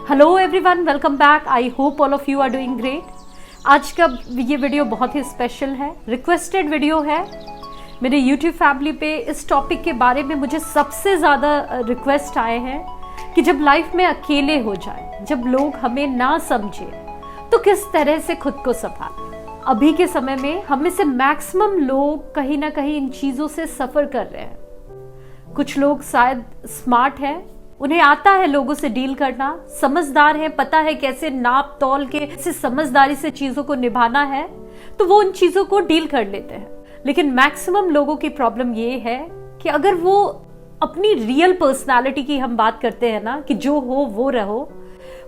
Hello everyone, welcome back. I hope all of you are doing great. आज का ये video बहुत ही स्पेशल है, रिक्वेस्टेड वीडियो है। मेरे यूट्यूब फैमिली पे इस टॉपिक के बारे में मुझे सबसे ज़्यादा रिक्वेस्ट आए हैं कि जब लाइफ में अकेले हो जाए, जब लोग हमें ना समझे, तो किस तरह से खुद को संभालें। अभी के समय में हम में से मैक्सिमम लोग कहीं ना कहीं इन चीज़ों से सफ़र कर रहे हैं। कुछ लोग शायद स्मार्ट हैं, उन्हें आता है लोगों से डील करना, समझदार है, पता है कैसे नाप तौल के से समझदारी से चीजों को निभाना है, तो वो उन चीजों को डील कर लेते हैं। लेकिन मैक्सिमम लोगों की प्रॉब्लम ये है कि अगर वो अपनी रियल पर्सनालिटी की हम बात करते हैं ना, कि जो हो वो रहो,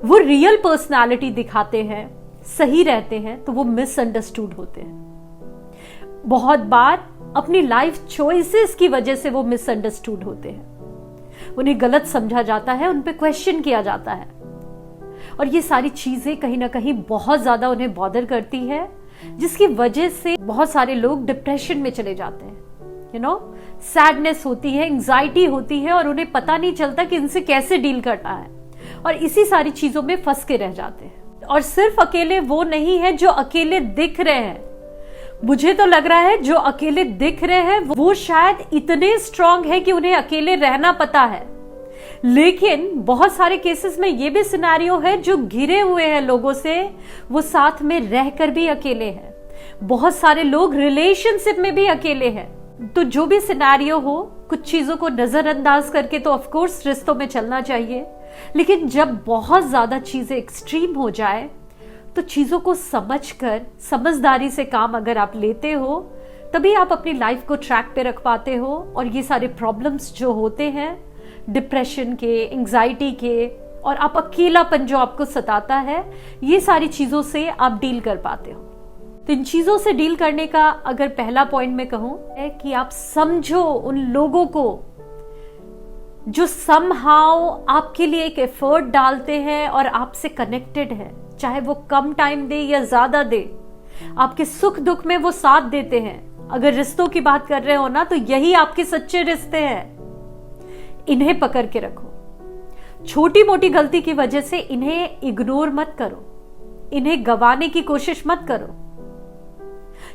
वो रियल पर्सनालिटी दिखाते हैं, सही रहते हैं, तो वो मिसअंडरस्टूड होते हैं। बहुत बार अपनी लाइफ चॉइसेस की वजह से वो मिसअंडरस्टूड होते हैं, उन्हें गलत समझा जाता है, उन पे क्वेश्चन किया जाता है, और ये सारी चीजें कहीं ना कहीं बहुत ज्यादा उन्हें बॉदर करती है, जिसकी वजह से बहुत सारे लोग डिप्रेशन में चले जाते हैं। सैडनेस होती है, एंजाइटी होती है, और उन्हें पता नहीं चलता कि इनसे कैसे डील करना है, और इसी सारी चीजों में फंस के रह जाते हैं। और सिर्फ अकेले वो नहीं है जो अकेले दिख रहे हैं, मुझे तो लग रहा है जो अकेले दिख रहे हैं वो शायद इतने स्ट्रांग है कि उन्हें अकेले रहना पता है। लेकिन बहुत सारे केसेस में ये भी सिनेरियो है जो घिरे हुए हैं लोगों से, वो साथ में रहकर भी अकेले हैं। बहुत सारे लोग रिलेशनशिप में भी अकेले हैं। तो जो भी सिनेरियो हो, कुछ चीजों को नजरअंदाज करके तो ऑफ कोर्स रिश्तों में चलना चाहिए, लेकिन जब बहुत ज्यादा चीजें एक्सट्रीम हो जाए तो चीजों को समझकर, समझदारी से काम अगर आप लेते हो, तभी आप अपनी लाइफ को ट्रैक पे रख पाते हो। और ये सारे प्रॉब्लम्स जो होते हैं, डिप्रेशन के, एंजाइटी के, और आप अकेलापन जो आपको सताता है, ये सारी चीजों से आप डील कर पाते हो। तो इन चीजों से डील करने का अगर पहला पॉइंट मैं कहूं है कि आप समझो उन लोगों को जो समहाउ आपके लिए एक एफर्ट डालते हैं और आपसे कनेक्टेड है, चाहे वो कम टाइम दे या ज्यादा दे, आपके सुख दुख में वो साथ देते हैं। अगर रिश्तों की बात कर रहे हो ना, तो यही आपके सच्चे रिश्ते हैं। इन्हें पकड़ के रखो। छोटी मोटी गलती की वजह से इन्हें इग्नोर मत करो, इन्हें गंवाने की कोशिश मत करो,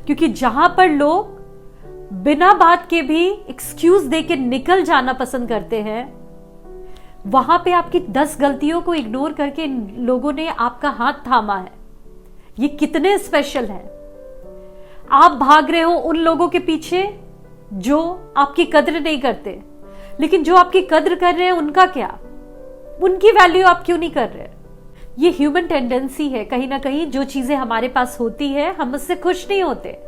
क्योंकि जहां पर लोग बिना बात के भी एक्सक्यूज देके निकल जाना पसंद करते हैं, वहां पे आपकी 10 गलतियों को इग्नोर करके इन लोगों ने आपका हाथ थामा है। ये कितने स्पेशल है। आप भाग रहे हो उन लोगों के पीछे जो आपकी कद्र नहीं करते, लेकिन जो आपकी कद्र कर रहे हैं उनका क्या, उनकी वैल्यू आप क्यों नहीं कर रहे? ये ह्यूमन टेंडेंसी है कहीं ना कहीं। जो चीजें हमारे पास होती है हम उससे खुश नहीं होते,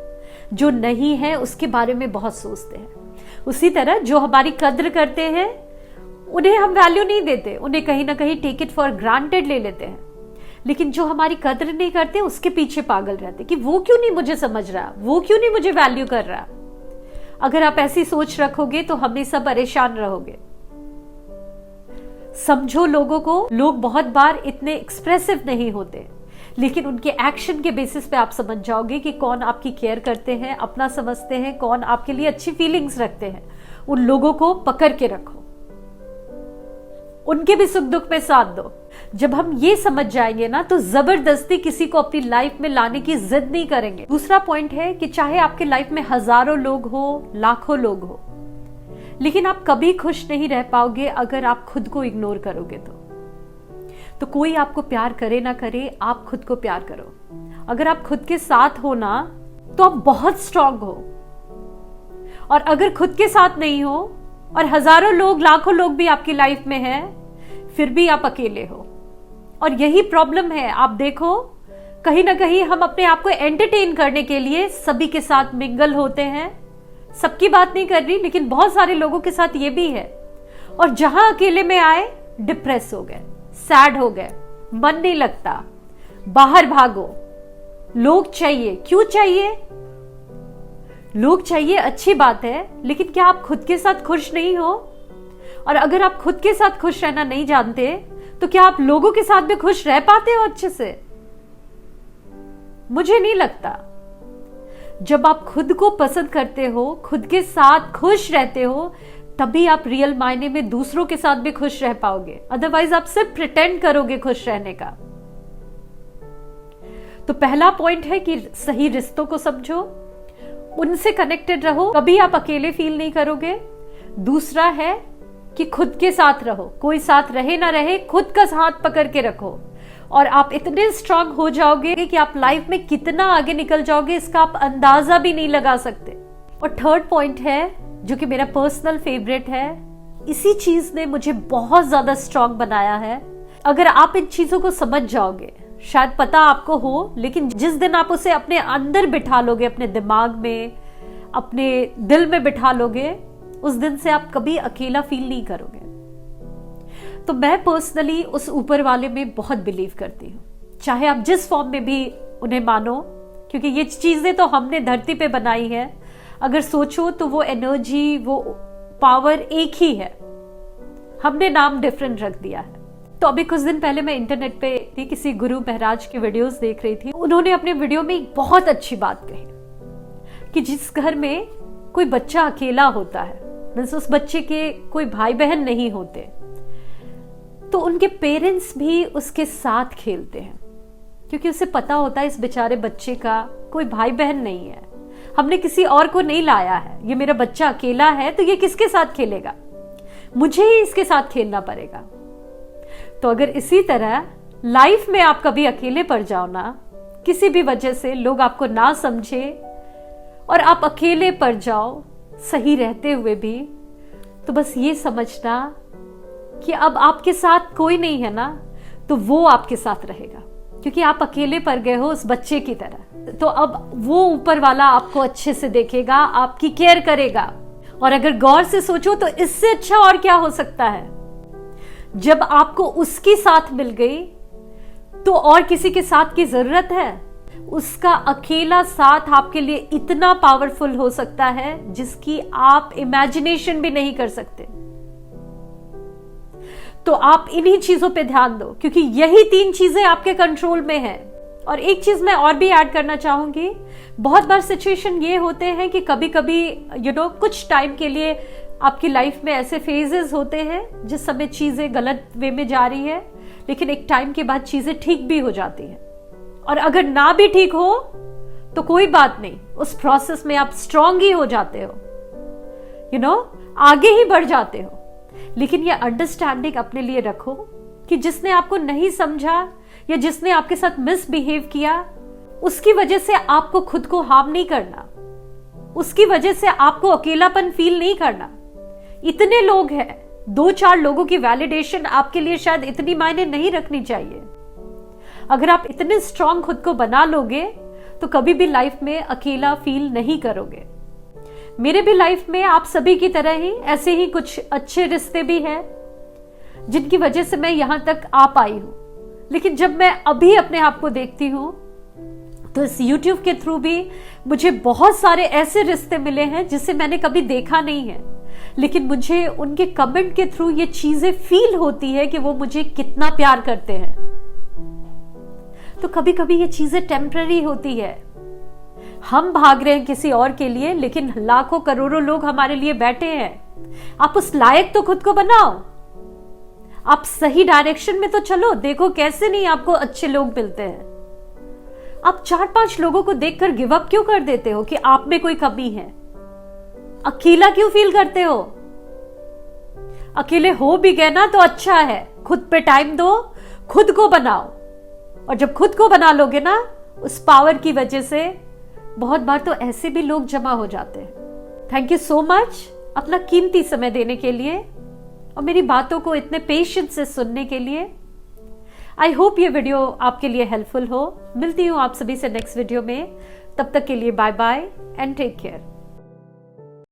जो नहीं है उसके बारे में बहुत सोचते हैं। उसी तरह जो हमारी कद्र करते हैं उन्हें हम वैल्यू नहीं देते, उन्हें कहीं ना कहीं टेक इट फॉर ग्रांटेड ले लेते हैं। लेकिन जो हमारी कद्र नहीं करते उसके पीछे पागल रहते कि वो क्यों नहीं मुझे समझ रहा, वो क्यों नहीं मुझे वैल्यू कर रहा। अगर आप ऐसी सोच रखोगे तो हमेशा परेशान रहोगे। समझो लोगों को। लोग बहुत बार इतने एक्सप्रेसिव नहीं होते, लेकिन उनके एक्शन के बेसिस पे आप समझ जाओगे कि कौन आपकी केयर करते हैं, अपना समझते हैं, कौन आपके लिए अच्छी फीलिंग्स रखते हैं। उन लोगों को पकड़ के रखो, उनके भी सुख दुख में साथ दो। जब हम ये समझ जाएंगे ना, तो जबरदस्ती किसी को अपनी लाइफ में लाने की जिद नहीं करेंगे। दूसरा पॉइंट है कि चाहे आपके लाइफ में हजारों लोग हो, लाखों लोग हो, लेकिन आप कभी खुश नहीं रह पाओगे अगर आप खुद को इग्नोर करोगे। तो कोई आपको प्यार करे ना करे, आप खुद को प्यार करो। अगर आप खुद के साथ हो ना, तो आप बहुत स्ट्रांग हो। और अगर खुद के साथ नहीं हो और हजारों लोग, लाखों लोग भी आपकी लाइफ में हैं, फिर भी आप अकेले हो। और यही प्रॉब्लम है। आप देखो, कहीं ना कहीं हम अपने आप को एंटरटेन करने के लिए सभी के साथ मिंगल होते हैं। सबकी बात नहीं कर रही, लेकिन बहुत सारे लोगों के साथ ये भी है। और जहां अकेले में आए, डिप्रेस हो गए, सैड हो गए, मन नहीं लगता, बाहर भागो। लोग चाहिए। क्यों चाहिए? लोग चाहिए, अच्छी बात है, लेकिन क्या आप खुद के साथ खुश नहीं हो? और अगर आप खुद के साथ खुश रहना नहीं जानते, तो क्या आप लोगों के साथ भी खुश रह पाते हो अच्छे से? मुझे नहीं लगता। जब आप खुद को पसंद करते हो, खुद के साथ खुश रहते हो, तभी आप रियल मायने में दूसरों के साथ भी खुश रह पाओगे, अदरवाइज आप सिर्फ प्रिटेंड करोगे खुश रहने का। तो पहला पॉइंट है कि सही रिश्तों को समझो, उनसे कनेक्टेड रहो, कभी आप अकेले फील नहीं करोगे। दूसरा है कि खुद के साथ रहो, कोई साथ रहे ना रहे, खुद का हाथ पकड़ के रखो और आप इतने स्ट्रांग हो जाओगे कि आप लाइफ में कितना आगे निकल जाओगे इसका आप अंदाजा भी नहीं लगा सकते। और थर्ड पॉइंट है जो कि मेरा पर्सनल फेवरेट है, इसी चीज ने मुझे बहुत ज्यादा स्ट्रांग बनाया है। अगर आप इन चीजों को समझ जाओगे, शायद पता आपको हो, लेकिन जिस दिन आप उसे अपने अंदर बिठा लोगे, अपने दिमाग में, अपने दिल में बिठा लोगे, उस दिन से आप कभी अकेला फील नहीं करोगे। तो मैं पर्सनली उस ऊपर वाले में बहुत बिलीव करती हूँ, चाहे आप जिस फॉर्म में भी उन्हें मानो, क्योंकि ये चीजें तो हमने धरती पे बनाई है। अगर सोचो तो वो एनर्जी, वो पावर एक ही है, हमने नाम डिफरेंट रख दिया है। तो अभी कुछ दिन पहले मैं इंटरनेट पे किसी गुरु महाराज के वीडियोस देख रही थी। उन्होंने अपने वीडियो में एक बहुत अच्छी बात कही कि जिस घर में कोई बच्चा अकेला होता है, मींस उस बच्चे के कोई भाई बहन नहीं होते, तो उनके पेरेंट्स भी उसके साथ खेलते हैं, क्योंकि उसे पता होता है इस बेचारे बच्चे का कोई भाई बहन नहीं है, हमने किसी और को नहीं लाया है, ये मेरा बच्चा अकेला है तो ये किसके साथ खेलेगा, मुझे ही इसके साथ खेलना पड़ेगा। तो अगर इसी तरह लाइफ में आप कभी अकेले पड़ जाओ ना, किसी भी वजह से लोग आपको ना समझे और आप अकेले पड़ जाओ सही रहते हुए भी, तो बस ये समझना कि अब आपके साथ कोई नहीं है ना, तो वो आपके साथ रहेगा, क्योंकि आप अकेले पड़ गए हो उस बच्चे की तरह। तो अब वो ऊपर वाला आपको अच्छे से देखेगा, आपकी केयर करेगा। और अगर गौर से सोचो तो इससे अच्छा और क्या हो सकता है। जब आपको उसकी साथ मिल गई तो और किसी के साथ की जरूरत है। उसका अकेला साथ आपके लिए इतना पावरफुल हो सकता है जिसकी आप इमेजिनेशन भी नहीं कर सकते। तो आप इन्हीं चीजों पे ध्यान दो, क्योंकि यही 3 चीजें आपके कंट्रोल में हैं। और एक चीज मैं और भी ऐड करना चाहूंगी, बहुत बार सिचुएशन ये होते हैं कि कभी कभी कुछ टाइम के लिए आपकी लाइफ में ऐसे फेजेस होते हैं जिस समय चीजें गलत वे में जा रही है, लेकिन एक टाइम के बाद चीजें ठीक भी हो जाती हैं। और अगर ना भी ठीक हो तो कोई बात नहीं, उस प्रोसेस में आप स्ट्रांग ही हो जाते हो, आगे ही बढ़ जाते हो। लेकिन ये अंडरस्टैंडिंग अपने लिए रखो कि जिसने आपको नहीं समझा या जिसने आपके साथ मिसबिहेव किया, उसकी वजह से आपको खुद को हार्म नहीं करना, उसकी वजह से आपको अकेलापन फील नहीं करना। इतने लोग हैं, 2-4 लोगों की वैलिडेशन आपके लिए शायद इतनी मायने नहीं रखनी चाहिए। अगर आप इतने स्ट्रांग खुद को बना लोगे तो कभी भी लाइफ में अकेला फील नहीं करोगे। मेरे भी लाइफ में आप सभी की तरह ही ऐसे ही कुछ अच्छे रिश्ते भी हैं जिनकी वजह से मैं यहां तक आ पाई हूं। लेकिन जब मैं अभी अपने आप को देखती हूं तो इस YouTube के थ्रू भी मुझे बहुत सारे ऐसे रिश्ते मिले हैं जिसे मैंने कभी देखा नहीं है, लेकिन मुझे उनके कमेंट के थ्रू ये चीजें फील होती है कि वो मुझे कितना प्यार करते हैं। तो कभी कभी ये चीजें टेम्पररी होती है, हम भाग रहे हैं किसी और के लिए, लेकिन लाखों करोड़ों लोग हमारे लिए बैठे हैं। आप उस लायक तो खुद को बनाओ, आप सही डायरेक्शन में तो चलो। देखो कैसे नहीं आपको अच्छे लोग मिलते हैं। आप 4-5 लोगों को देखकर गिव अप क्यों कर देते हो कि आप में कोई कमी है? अकेला क्यों फील करते हो? अकेले हो भी गए ना तो अच्छा है, खुद पे टाइम दो, खुद को बनाओ। और जब खुद को बना लोगे ना, उस पावर की वजह से बहुत बार तो ऐसे भी लोग जमा हो जाते हैं। थैंक यू सो मच अपना कीमती समय देने के लिए और मेरी बातों को इतने पेशेंस से सुनने के लिए। आई होप ये वीडियो आपके लिए हेल्पफुल हो। मिलती हूँ आप सभी से नेक्स्ट वीडियो में, तब तक के लिए bye bye and take care.